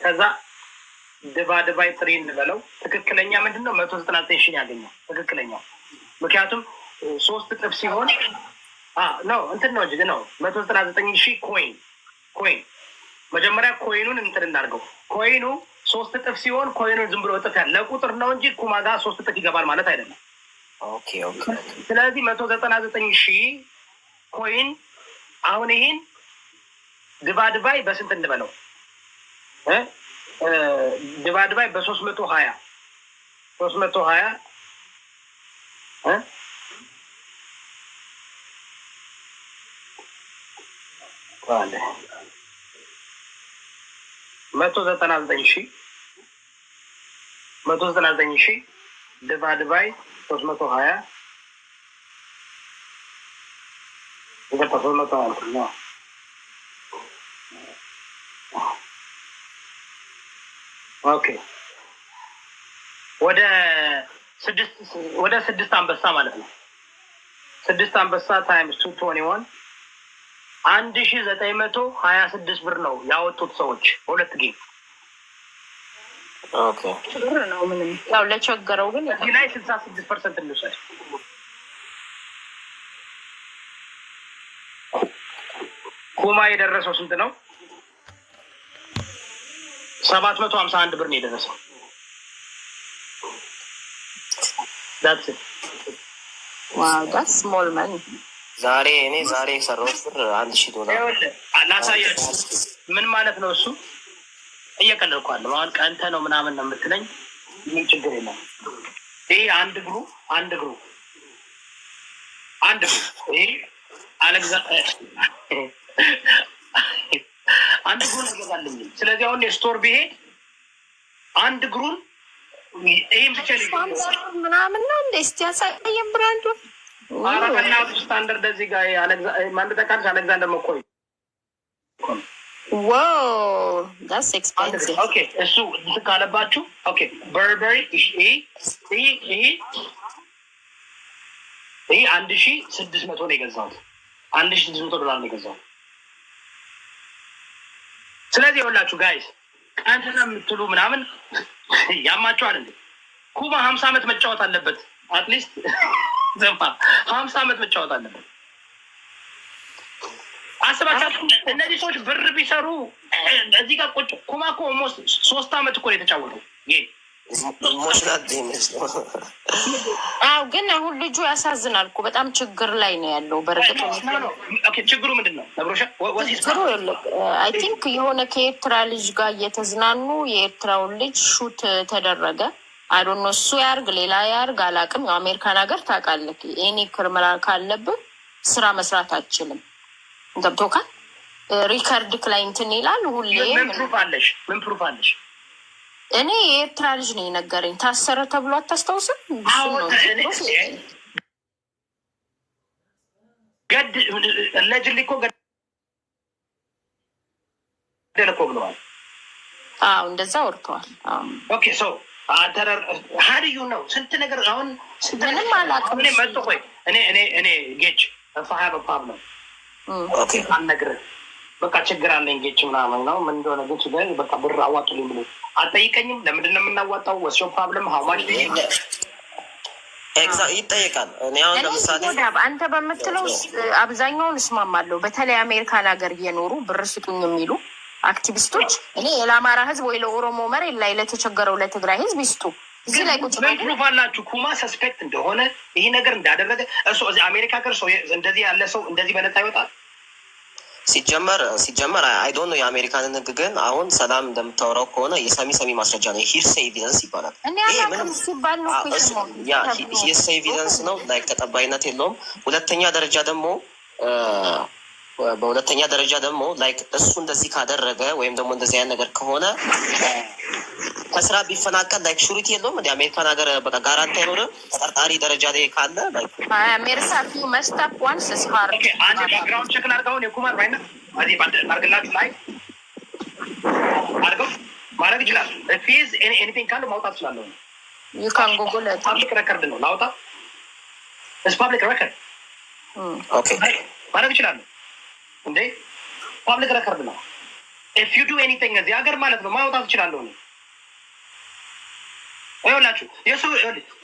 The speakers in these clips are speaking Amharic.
ከዛ ድባይ ጥሪ እንበለው ትክክለኛ ምንድነው 199 ሺህ ያገኛል ትክክለኛው ምክንያቱም 3 እጥፍ ሲሆን ነው እንትን ነው እንጂ ነው 199 ሺህ ኮይን መጀመሪያ ኮይኑን እንትን እናድርገው ኮይኑ 3 እጥፍ ሲሆን ኮይኑን ዝም ብሎ እጥፍ ያለ ቁጥር ነው እንጂ ኩማ ጋር 3 እጥፍ ይገባል ማለት አይደለም። ኦኬ ስለዚህ 199 ሺህ ኮይን አሁን ይሄን ድባይ በስንት እንበለው ድባይ በ320 ዋለ 199 ሺህ ድባይ 320 ነው ኦኬ ወደ 6 አንበሳ ማለት ነው 6 አንበሳ ታይምስ 221 1926 ብር ነው ያወጡት ሰዎች ሁለት ጌም ኦኬ ብር ነው ምንም ያው ለቸገረው ግን እዚህ ላይ 66% እንውሰድ ኩማ የደረሰው ስንት ነው 751 ብር ነው የደረሰው that's it wow that's small money ዛሬ የሰራሁት ብር $1000 ላሳያችሁ ምን ማለት ነው እሱ እየቀለድኳለሁ አሁን ቀንተ ነው ምናምን ነው የምትለኝ ምን ችግር የለም ይሄ አንድ እግሩ ይሄ አሌክሳንደር አንድ እግሩን ይገዛልኝ ስለዚህ አሁን የስቶር ቢሄድ አንድ እግሩን ይሄን ብቻ ነው ምናምን ነው እስቲ ያሳየን ብራንዱ አራተኛ ስታንዳርድ እዚህ ጋር አሌክሳንደር መኮይ wow that's expensive okay እሱ ካለባችሁ okay በርበሪ ይሄ $1600 ነው የገዛሁት $1600 ነው የገዛሁት ስለዚህ ይኸውላችሁ ጋይስ አንተና የምትሉ ምናምን ያማችኋል እንዴ ኩማ 50 ዓመት መጫወት አለበት አትሊስት ዘማ 50 ዓመት መጫወት አለበት አስባችሁ እነዚህ ሰዎች ብር ቢሰሩ እዚህ ጋር ቁጭ ኩማ እኮ ኦልሞስት 3 ዓመት እኮ ነው የተጫወተው ይሄ ግን አሁን ልጁ ያሳዝናል እኮ በጣም ችግር ላይ ነው ያለው በርግጥ ኦኬ ችግሩ ምንድነው ነብሮሻ አይ ቲንክ የሆነ ከኤርትራ ልጅ ጋር እየተዝናኑ የኤርትራውን ልጅ ሹት ተደረገ አይ ዶንት ኖ እሱ ያርግ ሌላ ያርግ አላውቅም ያው አሜሪካን ሀገር ታውቃለህ እኔ ክርመራ ካለብህ ስራ መስራት አትችልም ገብቶካል ሪከርድ ክላይንትን ይላል ሁሌ ምን ፕሩፍ አለሽ እኔ የኤርትራ ልጅ ነው የነገረኝ ታሰረ ተብሎ አታስታውስም ገድ ለጅሊኮ ገደለኮ ብለዋል እንደዛ ወርተዋል ኦኬ ሶ ሀዲዩ ነው ስንት ነገር አሁን ምንም አላውቅም እኔ መጥቶ ቆይ እኔ ጌች ፋሃብ ፕሮብለም ኦኬ አልነግርህ በቃ ችግር አለኝ ጌች ምናምን ነው ምን እንደሆነ ግን ሲገኝ በቃ ብር አዋጡልኝ ብሎ አልጠይቀኝም ለምንድን ነው የምናዋጣው ወስዮ ፕሮብለም ሀዋሽ ይጠየቃል እኔ አሁን ለምሳሌ አንተ በምትለው አብዛኛውን እስማማለሁ በተለይ አሜሪካን ሀገር እየኖሩ ብር ስጡኝ የሚሉ አክቲቪስቶች እኔ ለአማራ ህዝብ ወይ ለኦሮሞ መሬት ላይ ለተቸገረው ለትግራይ ህዝብ ይስጡ እዚህ ላይ ቁጭ ብለው ፕሩፍ አላችሁ ኩማ ሰስፔክት እንደሆነ ይሄ ነገር እንዳደረገ እሱ እዚህ አሜሪካ ሀገር ሰው እንደዚህ ያለ ሰው እንደዚህ በነፃ ይወጣል ሲጀመር አይ ዶንት ኖ የአሜሪካንን ህግ ግን አሁን ሰላም እንደምታወራው ከሆነ የሰሚ ማስረጃ ነው ሂርሴይ ኤቪደንስ ይባላል ሂርሴይ ኤቪደንስ ነው ላይክ ተቀባይነት የለውም በሁለተኛ ደረጃ ደግሞ ላይክ እሱ እንደዚህ ካደረገ ወይም ደግሞ እንደዚህ አይነት ነገር ከሆነ ከስራ ቢፈናቀል ላይክ ሹሪቲ የለውም እንደ አሜሪካን ሀገር በቃ ጋራንቲ አይኖርም ተጠርጣሪ ደረጃ ላይ ካለ ላይክ አሜሪካ መስታፕ ዋንስ ስሃር አንድ ባክግራውንድ ቼክ አድርገው የኩማን ራይና አዚ ባርግላችሁ ላይ አድርገው ማድረግ ይችላል ፊዝ ኤኒቲንግ ካለ ማውጣት ይችላል you can google it ፐብሊክ ሬከርድ ነው ላውጣ ፐብሊክ ሬከርድ ኦኬ ማድረግ ይችላል እንዴ ፐብሊክ ሬከርድ ነው ኢፍ ዩ ዱ ኤኒቲንግ እዚህ ሀገር ማለት ነው ማውጣት እችላለሁ። ይኸውላችሁ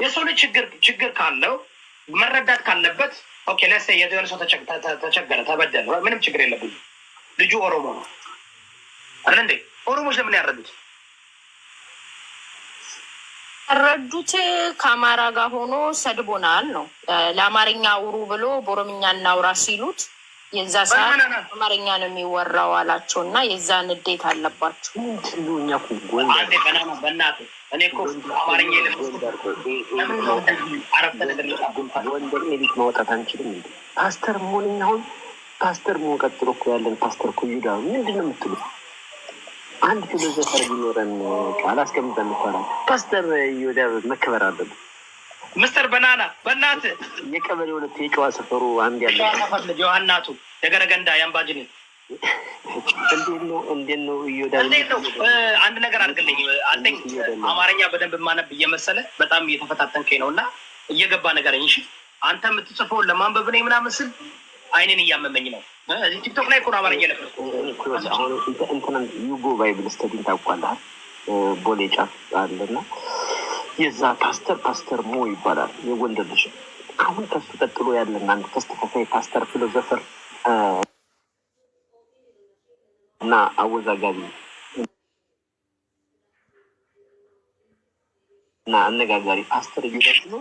የሰው ልጅ ችግር ካለው መረዳት ካለበት ኦኬ ለሰ የሆነ ሰው ተቸገረ ተበደለ፣ ምንም ችግር የለብኝም። ልጁ ኦሮሞ ነው አይደል እንዴ? ኦሮሞች ለምን ያረዱት? ያረዱት ከአማራ ጋር ሆኖ ሰድቦናል ነው። ለአማርኛ አውሩ ብሎ በኦሮምኛ እናውራ ሲሉት የዛ ሰዓት አማርኛ ነው የሚወራው አላቸው እና የዛ ንዴት አለባቸው። አንዴ በእናትህ እኔ እኮ አማርኛ ወንደር ኤሊት ማውጣት አንችልም። ፓስተር መሆንኛ አሁን ፓስተር መሆን ቀጥሎ እኮ ያለን ፓስተር እኮ ይሁዳ ምንድን ነው የምትሉት? አንድ ፊሎዞፈር ቢኖረን ቃል አስቀምጠን ይባላል። ፓስተር ይሁዳ መከበር አለበት። ምስተር በናና በእናትህ የቀበሌ ሁለት የጨዋ ሰፈሩ አንድ ያለ ዮሐናቱ የገረገንዳ የአምባጅኔ እንዴት ነው ይሁዳ? አንድ ነገር አድርግልኝ። አንተኝ አማርኛ በደንብ ማነብ እየመሰለ በጣም እየተፈታተንከኝ ነው እና እየገባ ነገረኝ። እሺ አንተ የምትጽፈውን ለማንበብ ነኝ ምናምን ስል አይኔን እያመመኝ ነው። እዚህ ቲክቶክ ላይ እኮ ነው አማርኛ ነበር። እንትን ዩጎ ባይብል ስተዲን ታውቋለህ? ቦሌ ጫፍ አለና የዛ ፓስተር ሞ ይባላል። የጎንደር ልጅ አሁን ከሱ ቀጥሎ ያለን አንድ ተስተካካይ ፓስተር ፊሎዞፈር እና አወዛጋቢ እና አነጋጋሪ ፓስተር እየዳች ነው።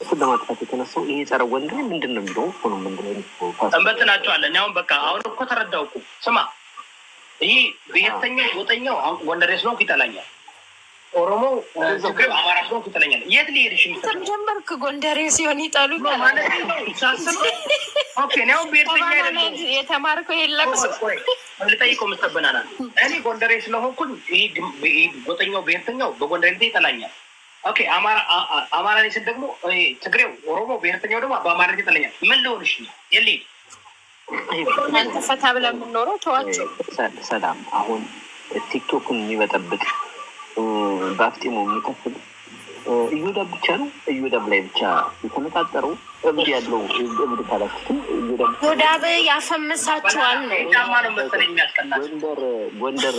እሱን ለማጥፋት የተነሳው ይሄ ጸረ ወንድ ምንድን ነው የሚለው ሆኖ ምንድን ነው እንበትናቸዋለን። አሁን በቃ አሁን እኮ ተረዳው እኮ ስማ፣ ይሄ ብሄርተኛው ጎጠኛው ጎንደሬ ስለሆንኩ ይጠላኛል፣ ኦሮሞ ትግሬ አማራ ስለሆንኩ ይጠላኛል። የት ሊሄድሽ ጀመርክ? ጎንደሬ ሲሆን ይጠሉኛል ማለት ሳስብ ኦኬ ነው ብሄርተኛ የተማርከው የለቅሱ ልጠይቀው ምስተበናና እኔ ጎንደሬ ስለሆንኩኝ ይሄ ጎጠኛው ብሄርተኛው በጎንደሬ ይጠላኛል። ኦኬ አማራ ላይ ስል ደግሞ ትግሬው ኦሮሞ ብሄርተኛው ደግሞ በአማራ ይጠላኛል። ምን ልሆንሽ የልሂድ አንተ ፈታ ብለን የምንኖረው ተዋቸው። ሰላም አሁን ቲክቶክን የሚበጠብጥ በአፍጢሙ የሚከፍል እዮዳ ብቻ ነው። እዮዳብ ላይ ብቻ የተነጣጠረው እብድ ያለው እብድ ካላችሁትም እዮዳብ ያፈምሳችኋል ነው። ጫማ ነው መሰለኝ የሚያስቀናቸው። ጎንደር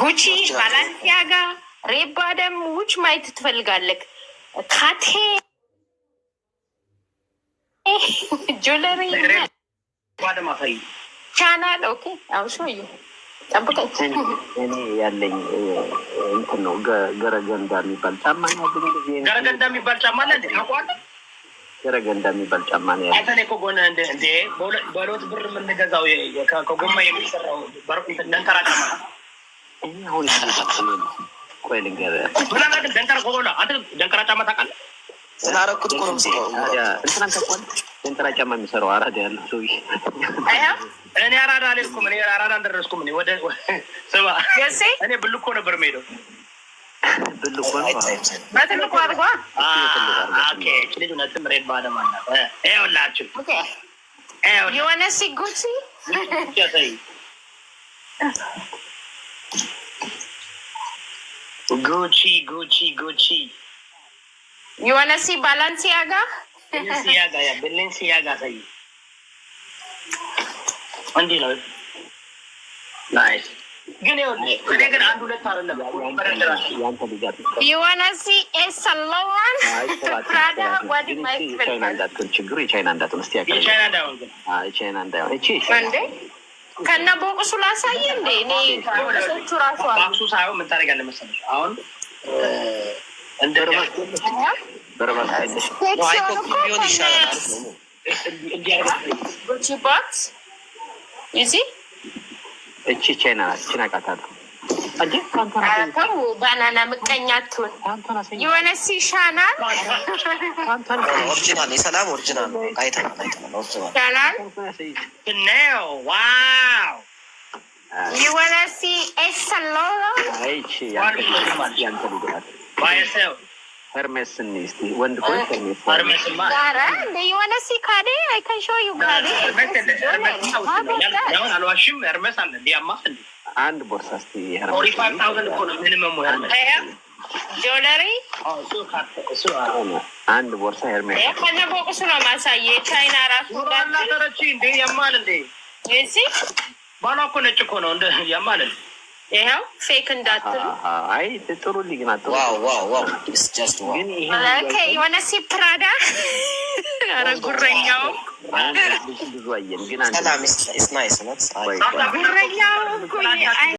ጉቺ ባላንሲያጋ ሬባ ደም ውጭ ማየት ትፈልጋለህ? ካቴ ጁለሪ ቻናል ኦኬ አውሾ ጠብቀኝ። እኔ ያለኝ እንትን ነው ገረገንዳ የሚባል ጫማ ነው። ገረገንዳ የሚባል ጫማ አለ እንዴ? ታውቀዋለህ? ገረገንዳ የሚባል ጫማ ነው ያለው። አንተ እኮ ጎነ እንዴ በሎት ብር የምንገዛው ከጎማ የሚሰራው ደንከራ ጫማ እኔ አሁን ቆይ ልንገርህ ምናምን ደንከራ ኮሮላ አንተ ደንከራ ጫማ ታውቃለህ? ስላረኩት እኮ ነው የምሰራው። እንትን አንተኳል ደንከራ ጫማ የሚሰራው አራዳ ያለው ሰውዬ እኔ አራዳ አልሄድኩም። እኔ አራዳ አልደረስኩም። እኔ ወደ ስማ እኔ ብልኮ ነበር የምሄደው። ብልኮ ነው በትልቁ አድርጓ ኦኬ ልጅ እውነትም ሬድ ባደማ ናት። ይኸውላችሁ የሆነ ሲጉቺ ጉቺ የሆነ ሲ ባላንሲያጋ ቤሌንሲያጋ ሳይ እንዲህ ነው። ናይስ ግን ይኸውልሽ እኔ ግን አንድ ሁለት አይደለም የሆነ ሲ ኤሰሎዋን ፕራዳ ዋዲ ማይክ ችግሩ የቻይና እንዳትሆን እስኪ ያቀርብ የቻይና እንዳይሆን ግን የቻይና እንዳይሆን እቺ እንዴ ከነ ቦቅሱ ላሳይ እንዴ እኔ ቦቅሶቹ ራሱ አሉ። ቦቅሱ ሳይሆን ምን ታደርጋለህ መሰለሽ አሁን እንደ በረባስ ቢሆን ይሻላል። ጉቺ ቦክስ ይዚ እቺ ቻይና ቻይና ቃታለሁ እንዴ ካንተው ባናና ምቀኛቱን የሆነ ሲሻናል ኦሪጂናል የሰላም ኦሪጂናል ነው። አይተናል ቻናል ነው። ዋው የሆነ ሲ ኤሰሎላ አይቺ ያንተ ልጅ ባይሰው ሄርሜስ እስቲ ወንድ ኮይ ሄርሜስ ማ ኧረ እንደ የሆነ ሲ ካዴ አይ ካን ሾው ዩ ካዴ ያው አልዋሽም። ሄርሜስ አለ ዲያማ እንዴ አንድ ቦርሳ እስቲ ሄርሜስ 45,000 እኮ ነው ሚኒመም ሄርሜስ ጆለሪ እሱ ካርተ እሱ አንድ ቦርሳ ሄርሜስ ከነቦቅሱ ነው ማሳየ ቻይና ራሱ ላተረቺ እንዴ ያማል እንዴ እዚህ ባሏ እኮ ነጭ እኮ ነው እንደ ያማል እንዴ ይኸው ፌክ እንዳትሉ። አይ ጥሩ ልጅ ናት። ግን የሆነ ሲፕራዳ ኧረ ጉረኛው ብዙ አየን ግን ሰላም ኢስ ናይስ ጉረኛው እኮ